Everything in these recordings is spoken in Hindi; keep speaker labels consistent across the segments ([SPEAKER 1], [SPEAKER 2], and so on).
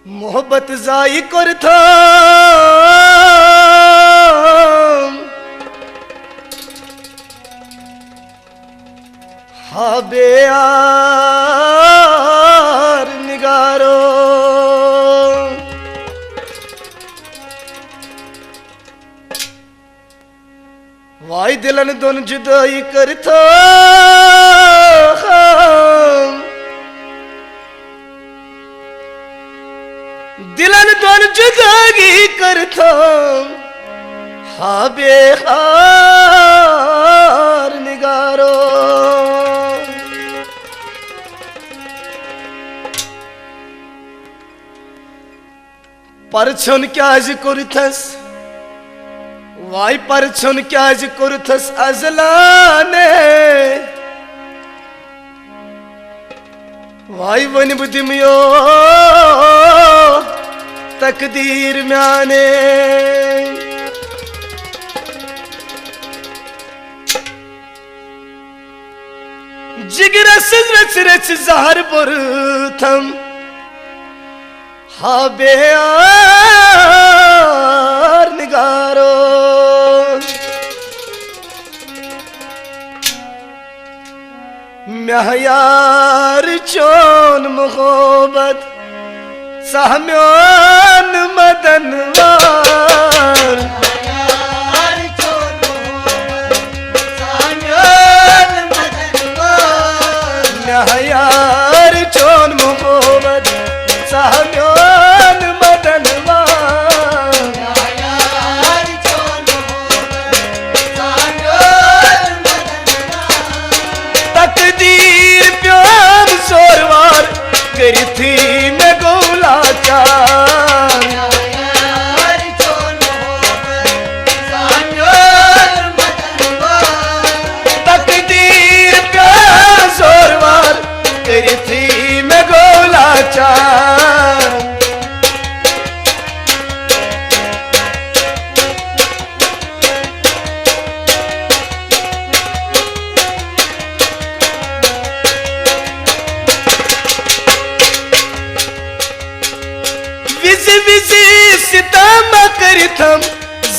[SPEAKER 1] मोहब्बत जाई कर था हाबे यार निगारो वाई दिलन दोन जुदाई कर था दिलन दोन जुदाई कर था हाबे यार निगारो परछन क्याज करथस वाई परछन क्याज करथस अजलाने वाई वन बुदिमियो तकदीर म्याने जिगरस रच रच जहर पुरथम हाबे यार निगारो म्यार चोन मोहब्बत सहम्यान मदनवार म्यार चोन मोहब्बत सहम्यान मदनवार तकदीर प्याम सोरवार करी थी मैं गोला चार तकदीर प्याम सोरवार करी थी मैं गोला चार विजी विजी सितम करथम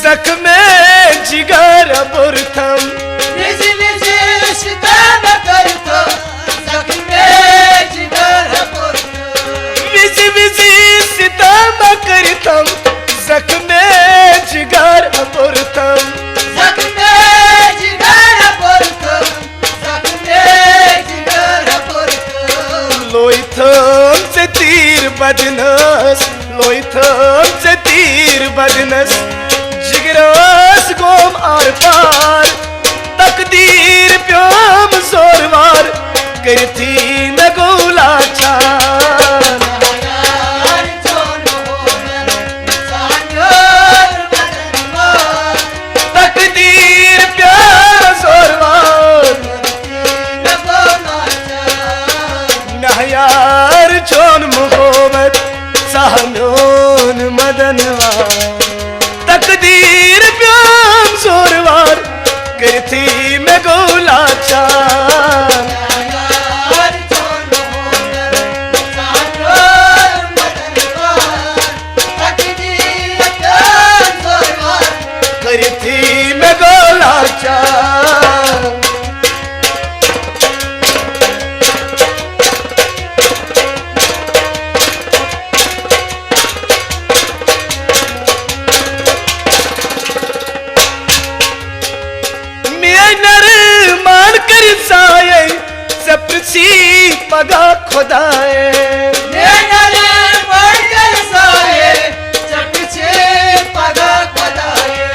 [SPEAKER 1] जख्मे जिगर बुरथम
[SPEAKER 2] विजी विजी सितम करथम जख्मे जिगर बुरथम
[SPEAKER 1] विजी विजी सितम करथम जख्मे जिगर बुरथम
[SPEAKER 2] जख्मे जिगर बुरथम जख्मे जिगर बुरथम
[SPEAKER 1] लोइथम से तीर बदनस लोइथम से तीर बदनस जिगरस गोम आर पार तकदीर प्याम जोरवार करती न गोला चार तकदीर प्याम जोरवार नहयार चोन मोहब्बत सहम्योन मदनवार तकदीर प्याम जोरवार करती मैं गोला चार करती मैं गोला चार सप्रसी पगा खुदाए
[SPEAKER 2] मेरे बढ़कर साए चपचे पगा खुदाए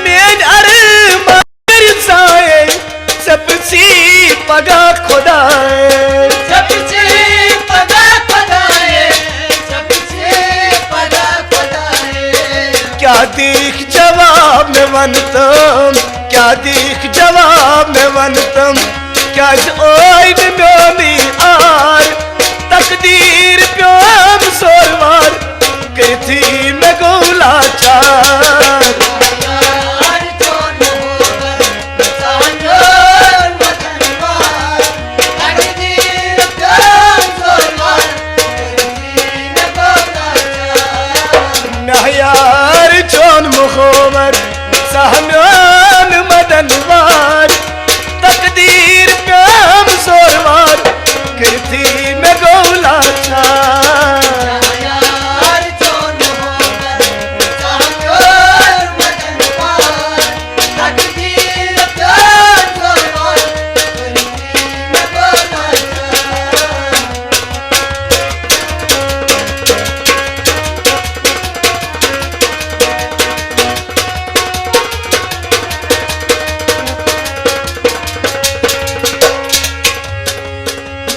[SPEAKER 1] मेरे मगर साए सप्रसी पगा खुदाए
[SPEAKER 2] चपचे पगा खुदाए चपचे पगा खुदाए
[SPEAKER 1] क्या दीख जवाब में वनतम क्या दीख जवाब में वनतम क्या ओइड म्योनी आर तकदीर प्याम सोरवार करती मैं गोला चार यार चोन मुखोबर सहम्यान मदनवार तकदीर प्याम सोरवार करती में गौला था
[SPEAKER 2] यार चोन होकर सागर मदनवार तकदीर प्यार जोरवार करती में बोला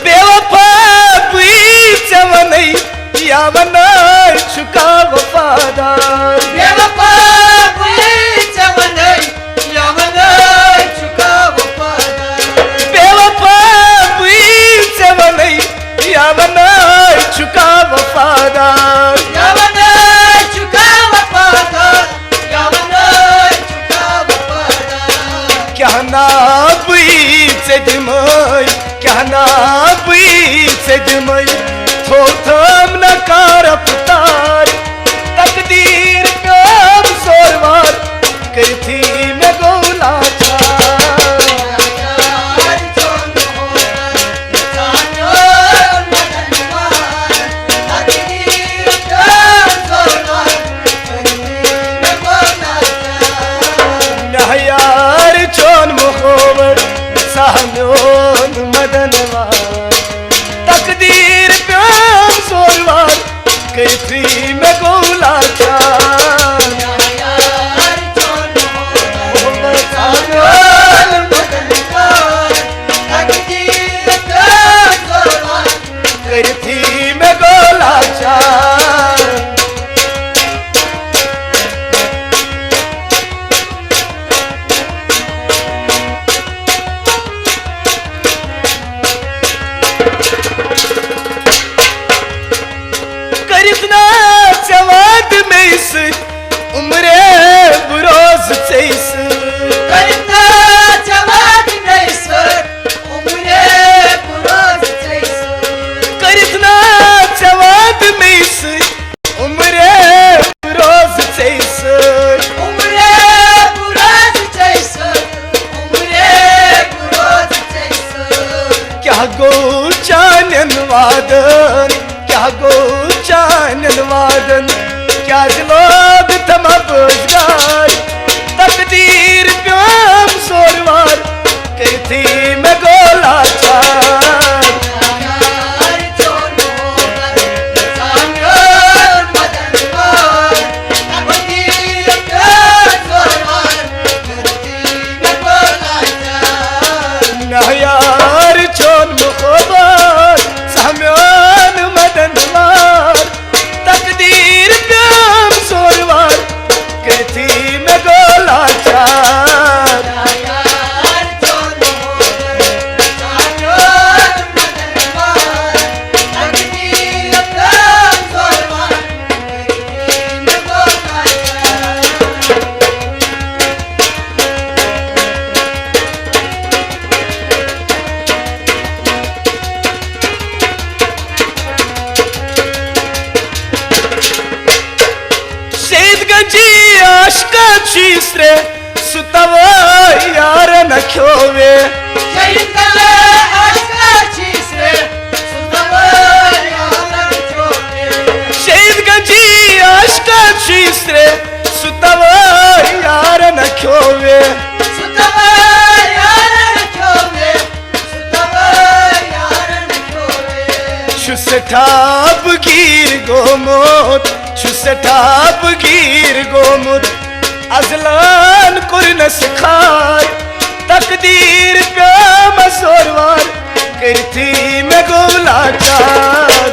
[SPEAKER 1] बेवफा बुई चवनई यावन चुका वफादार
[SPEAKER 2] बेवफा बुई चवनई यावन चुका वफादार
[SPEAKER 1] बेवफा बुई चवनई यावन चुका वफादार
[SPEAKER 2] यावन चुका वफादार यावन चुका वफादार
[SPEAKER 1] क्या ना बुई चदमई क्या ना बुई चदमई थो थम न कार पुतार तकदीर प्याम सोरवार करती में गौला था
[SPEAKER 2] यार चोन होकर सागर मदनवार तकदीर प्यार जोरवार करती में बोला
[SPEAKER 1] नहयार चोन मुखोबर सहम्योन मदनवार तकदीर प्याम सोरवार कैफी में गौला था
[SPEAKER 2] यार चोन होकर सागर मदनवार तकदीर प्यार जोरवार
[SPEAKER 1] कैफी में गौला था करितना जवाद में इस उम्रे बुरोज चैस
[SPEAKER 2] करता जवाब नहीं सर उम्रे पुरोज जैसे
[SPEAKER 1] करितना जवाद में इस उम्रे बुरोज चैस
[SPEAKER 2] उम्रे पुरोज जैसे उम्रे पुरोज जैसे
[SPEAKER 1] क्या गो चानन वादन क्या गो चानन वादन क्या जलोग तम बुझगार तकदीर प्याम सोरवार करती में गोला चार
[SPEAKER 2] यार चोन होकर सागर मदनवार तकदीर प्यार जोरवार करती में बोला
[SPEAKER 1] नहयार चोन मुखोबर सहम्यान मदनवार तकदीर प्याम सोरवार करती में गोला चार
[SPEAKER 2] यार चोन होकर सागर मदनवार तकदीर प्यार जोरवार करती में बोला
[SPEAKER 1] शेदगंजी आशका चीसरे सुतव यार न ख्योवे
[SPEAKER 2] शहीद आशका चीसरे सुतवर यार छोटे
[SPEAKER 1] शेदगंजी आशका चीसरे सुतव यार न ख्योवे
[SPEAKER 2] सुतवर यार छोटे सुतवर यार छोटे
[SPEAKER 1] छुसठाब गिर गोमोत छुसठाब गिर गोमोत अजलान कुरन सिखाय तकदीर प्याम सोरवार करती में गोला चार